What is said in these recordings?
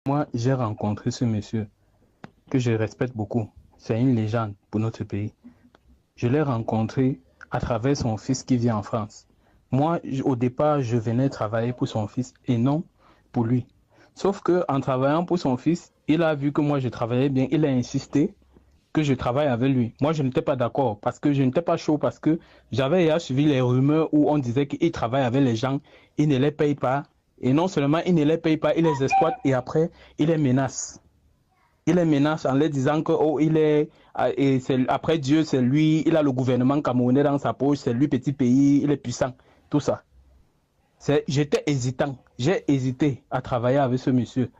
Moi, j'ai rencontré ce monsieur que je respecte beaucoup. C'est une légende pour notre pays. Je l'ai rencontré à travers son fils qui vit en France. Moi, au départ, je venais travailler pour son fils et non pour lui. Sauf que en travaillant pour son fils, il a vu que moi je travaillais bien. Il a insisté que je travaille avec lui. Moi, je n'étais pas d'accord parce que je n'étais pas chaud parce que j'avais déjà suivi les rumeurs où on disait qu'il travaille avec les gens, il ne les paye pas. Et non seulement il ne les paye pas, il les exploite et après, il les menace. Il les menace en leur disant que oh, il est, et après Dieu, c'est lui, il a le gouvernement camerounais dans sa poche, c'est lui, petit pays, il est puissant. Tout ça. J'étais hésitant. J'ai hésité à travailler avec ce monsieur.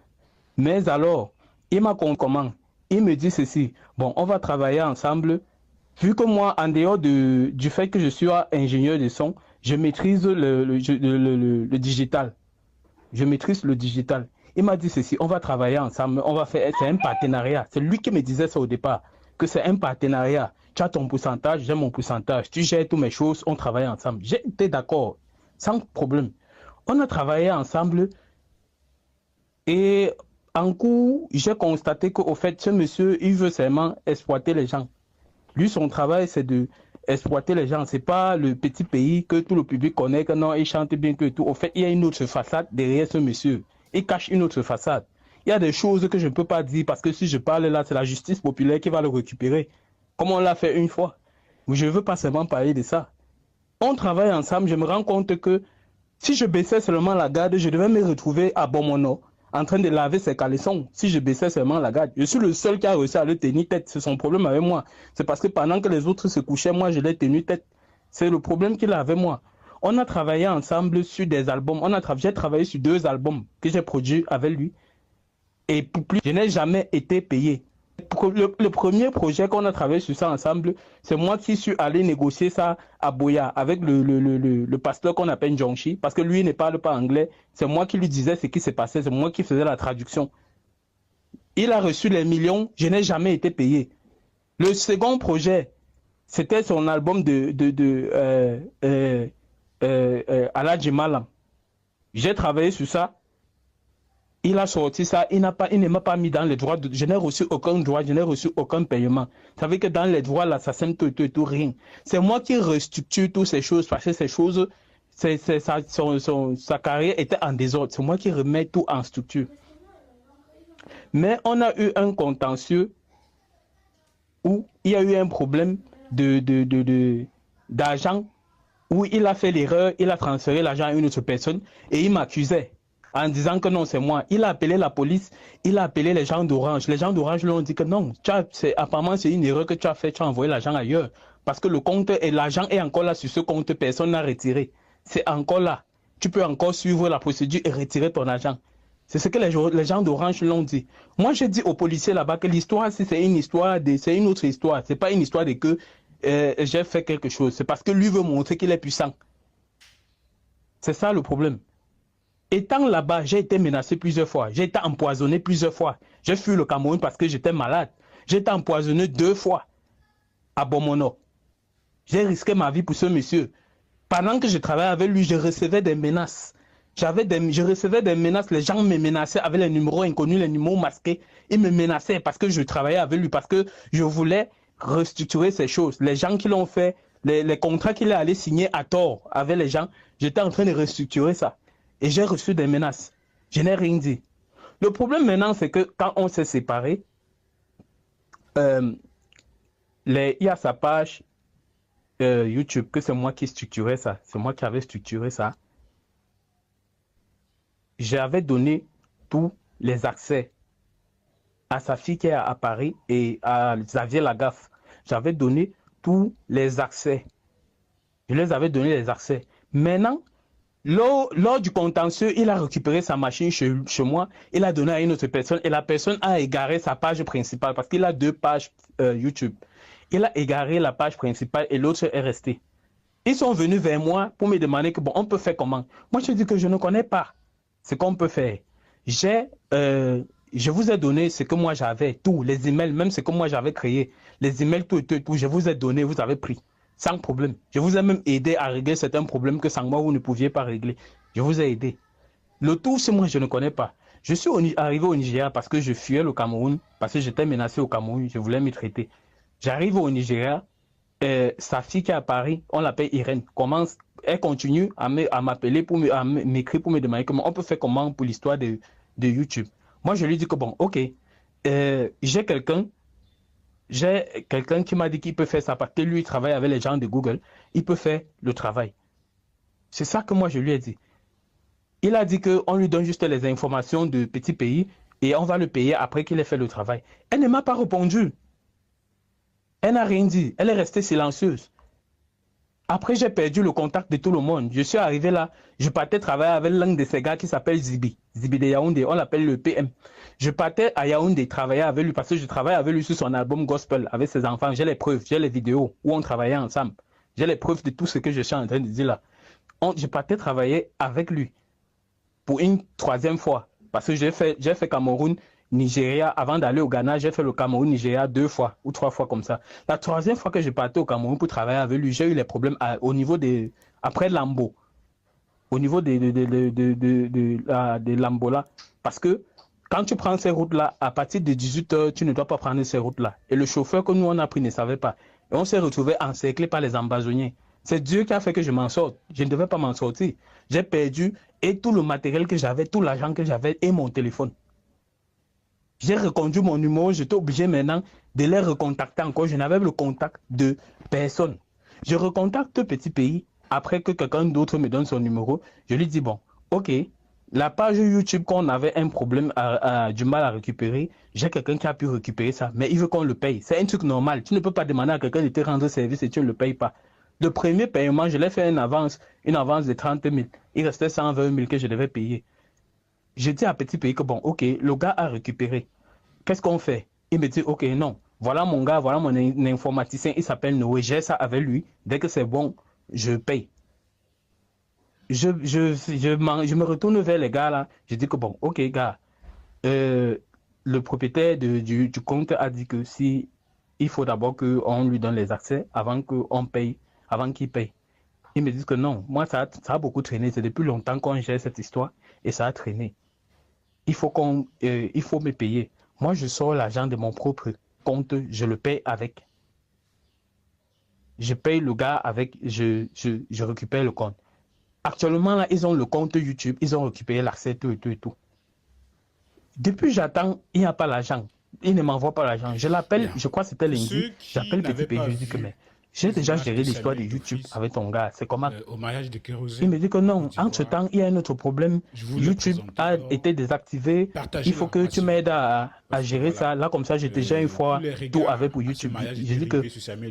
Mais alors, il m'a comment? Il me dit ceci. Bon, on va travailler ensemble. Vu que moi, en dehors du fait que je suis ingénieur de son, je maîtrise le digital. Je maîtrise le digital. Il m'a dit ceci, on va travailler ensemble, on va faire, c'est un partenariat. C'est lui qui me disait ça au départ, que c'est un partenariat. Tu as ton pourcentage, j'ai mon pourcentage. Tu gères toutes mes choses, on travaille ensemble. J'ai été d'accord, sans problème. On a travaillé ensemble et en cours, j'ai constaté qu'au fait, ce monsieur, il veut seulement exploiter les gens. Lui, son travail, c'est de exploiter les gens. C'est pas le petit pays que tout le public connaît, que non, il chante bien que tout. Au fait, il y a une autre façade derrière ce monsieur. Il cache une autre façade. Il y a des choses que je ne peux pas dire parce que si je parle là, c'est la justice populaire qui va le récupérer. Comme on l'a fait une fois. Mais je ne veux pas seulement parler de ça. On travaille ensemble, je me rends compte que si je baissais seulement la garde, je devais me retrouver à Bomono en train de laver ses caleçons. Si je baissais seulement la garde, je suis le seul qui a réussi à le tenir tête. C'est son problème avec moi. C'est parce que pendant que les autres se couchaient, moi, je l'ai tenu tête. C'est le problème qu'il a avec moi. On a travaillé ensemble sur des albums. J'ai travaillé sur 2 albums que j'ai produits avec lui. Et pour plus, je n'ai jamais été payé. Le premier projet qu'on a travaillé sur ça ensemble, c'est moi qui suis allé négocier ça à Boya avec le pasteur qu'on appelle Njongchi, parce que lui ne parle pas anglais. C'est moi qui lui disais ce qui s'est passé, c'est moi qui faisais la traduction. Il a reçu les millions, je n'ai jamais été payé. Le second projet, c'était son album Aladji Malam. J'ai travaillé sur ça. Il a sorti ça, il ne m'a pas mis dans les droits. Je n'ai reçu aucun droit, je n'ai reçu aucun paiement. Ça veut dire que dans les droits, là, ça sème tout, rien. C'est moi qui restructure toutes ces choses, parce que ces choses, sa carrière était en désordre. C'est moi qui remets tout en structure. Mais on a eu un contentieux où il y a eu un problème d'argent, où il a fait l'erreur, il a transféré l'argent à une autre personne et il m'accusait en disant que non, c'est moi. Il a appelé la police, il a appelé les gens d'Orange. Les gens d'Orange lui ont dit que non, apparemment c'est une erreur que tu as fait, tu as envoyé l'argent ailleurs. Parce que le compte et l'argent est encore là sur ce compte, personne n'a retiré. C'est encore là. Tu peux encore suivre la procédure et retirer ton argent. C'est ce que les gens d'Orange l'ont dit. Moi, j'ai dit aux policiers là-bas que l'histoire, si c'est une histoire, c'est une autre histoire. C'est pas une histoire de que j'ai fait quelque chose. C'est parce que lui veut montrer qu'il est puissant. C'est ça le problème. Étant là-bas, j'ai été menacé plusieurs fois. J'ai été empoisonné plusieurs fois. J'ai fui le Cameroun parce que j'étais malade. J'ai été empoisonné 2 fois à Bomono. J'ai risqué ma vie pour ce monsieur. Pendant que je travaillais avec lui, je recevais des menaces. Je recevais des menaces. Les gens me menaçaient avec les numéros inconnus, les numéros masqués. Ils me menaçaient parce que je travaillais avec lui, parce que je voulais restructurer ces choses. Les gens qui l'ont fait, les contrats qu'il est allé signer à tort avec les gens, j'étais en train de restructurer ça. Et j'ai reçu des menaces. Je n'ai rien dit. Le problème maintenant, c'est que quand on s'est séparés, il y a sa page YouTube, que c'est moi qui structurais ça. C'est moi qui avais structuré ça. J'avais donné tous les accès à sa fille qui est à Paris et à Xavier Lagaffe. J'avais donné tous les accès. Je les avais donné les accès. Maintenant, lors du contentieux, il a récupéré sa machine chez moi, il a donné à une autre personne et la personne a égaré sa page principale parce qu'il a 2 pages YouTube. Il a égaré la page principale et l'autre est restée. Ils sont venus vers moi pour me demander que bon, on peut faire comment? Moi, je dis que je ne connais pas ce qu'on peut faire. Je vous ai donné ce que moi j'avais, tous les emails, même ce que moi j'avais créé, les emails, tout, je vous ai donné, vous avez pris. Sans problème. Je vous ai même aidé à régler certains problèmes que sans moi, vous ne pouviez pas régler. Je vous ai aidé. Le tout, c'est moi, je ne connais pas. Je suis arrivé au Nigeria parce que je fuyais le Cameroun, parce que j'étais menacé au Cameroun, je voulais m'y traiter. J'arrive au Nigeria, sa fille qui est à Paris, on l'appelle Irène, elle continue à m'appeler, à m'écrire pour me demander comment on peut faire comment pour l'histoire de YouTube. Moi, je lui dis que bon, ok, j'ai quelqu'un qui m'a dit qu'il peut faire ça parce que lui, il travaille avec les gens de Google, il peut faire le travail. C'est ça que moi, je lui ai dit. Il a dit qu'on lui donne juste les informations de petits pays et on va le payer après qu'il ait fait le travail. Elle ne m'a pas répondu. Elle n'a rien dit. Elle est restée silencieuse. Après, j'ai perdu le contact de tout le monde. Je suis arrivé là, je partais travailler avec l'un de ces gars qui s'appelle Zibi. Zibi de Yaoundé, on l'appelle le PM. Je partais à Yaoundé travailler avec lui parce que je travaille avec lui sur son album Gospel avec ses enfants. J'ai les preuves, j'ai les vidéos où on travaillait ensemble. J'ai les preuves de tout ce que je suis en train de dire là. Je partais travailler avec lui pour une troisième fois. Parce que j'ai fait Cameroun, Nigeria, avant d'aller au Ghana, j'ai fait le Cameroun, Nigeria 2 fois ou 3 fois comme ça. La troisième fois que je partais au Cameroun pour travailler avec lui, j'ai eu les problèmes au niveau après Lambo, au niveau de Lambo-là. Parce que quand tu prends ces routes-là, à partir de 18h, tu ne dois pas prendre ces routes-là. Et le chauffeur que nous on a pris ne savait pas. Et on s'est retrouvé encerclé par les ambazoniens. C'est Dieu qui a fait que je m'en sorte. Je ne devais pas m'en sortir. J'ai perdu et tout le matériel que j'avais, tout l'argent que j'avais et mon téléphone. J'ai reconduit mon numéro, j'étais obligé maintenant de les recontacter encore. Je n'avais le contact de personne. Je recontacte Petit Pays après que quelqu'un d'autre me donne son numéro. Je lui dis, bon, ok, la page YouTube qu'on avait un problème, du mal à récupérer, j'ai quelqu'un qui a pu récupérer ça, mais il veut qu'on le paye. C'est un truc normal. Tu ne peux pas demander à quelqu'un de te rendre service et tu ne le payes pas. Le premier paiement, je l'ai fait une avance de 30 000. Il restait 120 000 que je devais payer. Je dis à Petit Pays que bon, ok, le gars a récupéré. Qu'est-ce qu'on fait? Il me dit, ok, non. Voilà mon gars, voilà mon informaticien, il s'appelle Noé. J'ai ça avec lui. Dès que c'est bon, je paye. Je me retourne vers les gars là. Je dis que bon, ok, gars, le propriétaire du compte a dit que si il faut d'abord qu'on lui donne les accès avant qu'on paye, avant qu'il paye. Ils me disent que non, moi ça a beaucoup traîné. C'est depuis longtemps qu'on gère cette histoire et ça a traîné. Il faut me payer. Moi, je sors l'argent de mon propre compte, je le paye avec. Je paye le gars avec, je récupère le compte. Actuellement, là, ils ont le compte YouTube, ils ont récupéré l'accès, tout et tout et tout. Depuis, j'attends, il n'y a pas l'argent. Il ne m'envoie pas l'argent. Je l'appelle, je crois que c'était lundi. J'appelle Petit Pays, je lui dis que mais j'ai déjà géré l'histoire de YouTube avec ton gars. C'est comment? Au mariage de Kérosé, il me dit que non. Entre-temps, il y a un autre problème. YouTube a été désactivé. Il faut que tu m'aides à gérer ça. Là, comme ça, j'ai déjà une fois tout avec pour YouTube. Je dis que,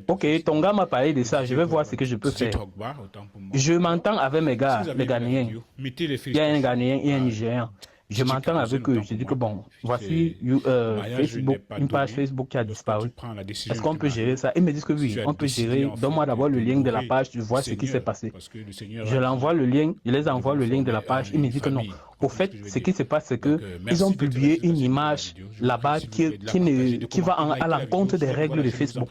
ok, ton gars m'a parlé de ça. Je vais voir ce que je peux faire. Je m'entends avec mes gars, les Ghanéens. Il y a un Ghanéen et un Nigérian. Je m'entends avec eux. Je dis que bon, voici Facebook, une page Facebook qui a disparu. Est-ce qu'on peut gérer ça? Ils me disent que oui, on peut gérer. Donne-moi d'abord le lien de la page, je vois ce qui s'est passé. Je l'envoie le lien, je les envoie le lien de la page. Ils me disent que non. Au fait, ce qui se passe, c'est que ils ont publié une image là-bas qui va à l'encontre des règles de Facebook.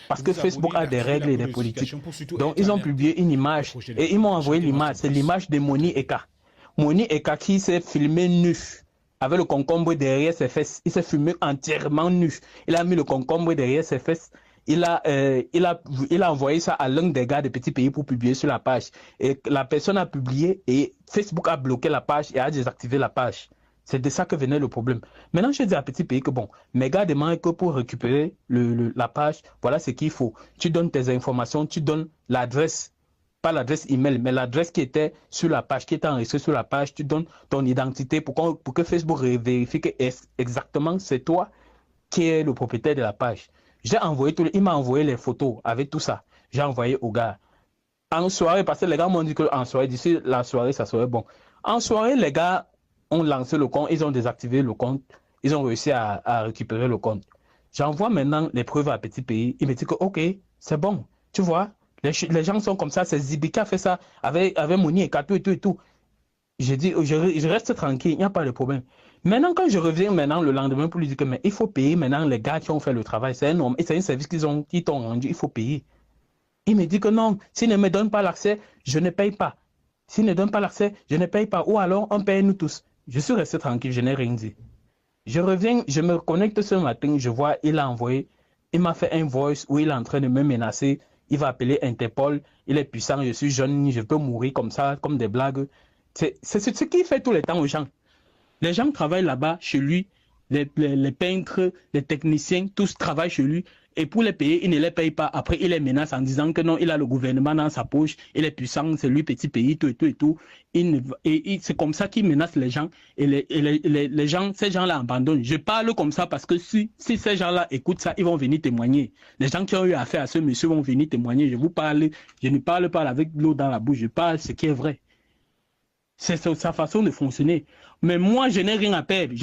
Parce que Facebook a des règles et des politiques. Donc, ils ont publié une image et ils m'ont envoyé l'image. C'est l'image de Moni Eka. Moni Eka qui s'est filmé nu, avec le concombre derrière ses fesses. Il s'est filmé entièrement nu. Il a mis le concombre derrière ses fesses. Il a envoyé ça à l'un des gars de Petit Pays pour publier sur la page. Et la personne a publié et Facebook a bloqué la page et a désactivé la page. C'est de ça que venait le problème. Maintenant, je dis à Petit Pays que bon, mes gars demandent que pour récupérer la page, voilà ce qu'il faut. Tu donnes tes informations, tu donnes l'adresse. Pas l'adresse email, mais l'adresse qui était sur la page, qui était enregistrée sur la page, tu donnes ton identité pour que Facebook vérifie que exactement c'est toi qui es le propriétaire de la page. J'ai envoyé il m'a envoyé les photos avec tout ça. J'ai envoyé au gars. En soirée, parce que les gars m'ont dit qu'en soirée, d'ici la soirée, ça serait bon. En soirée, les gars ont lancé le compte, ils ont désactivé le compte, ils ont réussi à récupérer le compte. J'envoie maintenant les preuves à Petit Pays. Il me dit que ok, c'est bon, tu vois. Les gens sont comme ça, c'est Zibi qui a fait ça avec Moni et Kato et tout et tout. J'ai dit, je reste tranquille, il n'y a pas de problème. Maintenant, quand je reviens le lendemain pour lui dire que mais il faut payer maintenant les gars qui ont fait le travail, c'est un service qui t'ont rendu, il faut payer. Il me dit que non, s'il ne me donne pas l'accès, je ne paye pas. S'il ne donne pas l'accès, je ne paye pas. Ou alors, on paye nous tous. Je suis resté tranquille, je n'ai rien dit. Je reviens, je me connecte ce matin, je vois, il a envoyé, il m'a fait un voice où il est en train de me menacer. Il va appeler Interpol, il est puissant, je suis jeune, je peux mourir comme ça, comme des blagues. C'est ce qu'il fait tout le temps aux gens. Les gens travaillent là-bas, chez lui, les peintres, les techniciens, tous travaillent chez lui. Et pour les payer, il ne les paye pas. Après, il les menace en disant que non, il a le gouvernement dans sa poche, il est puissant, c'est lui, petit pays, tout et tout et tout. C'est comme ça qu'il menace les gens. Et les gens, ces gens-là abandonnent. Je parle comme ça parce que si ces gens-là écoutent ça, ils vont venir témoigner. Les gens qui ont eu affaire à ce monsieur vont venir témoigner. Je vous parle, je ne parle pas avec l'eau dans la bouche, je parle ce qui est vrai. C'est sa façon de fonctionner. Mais moi, je n'ai rien à perdre.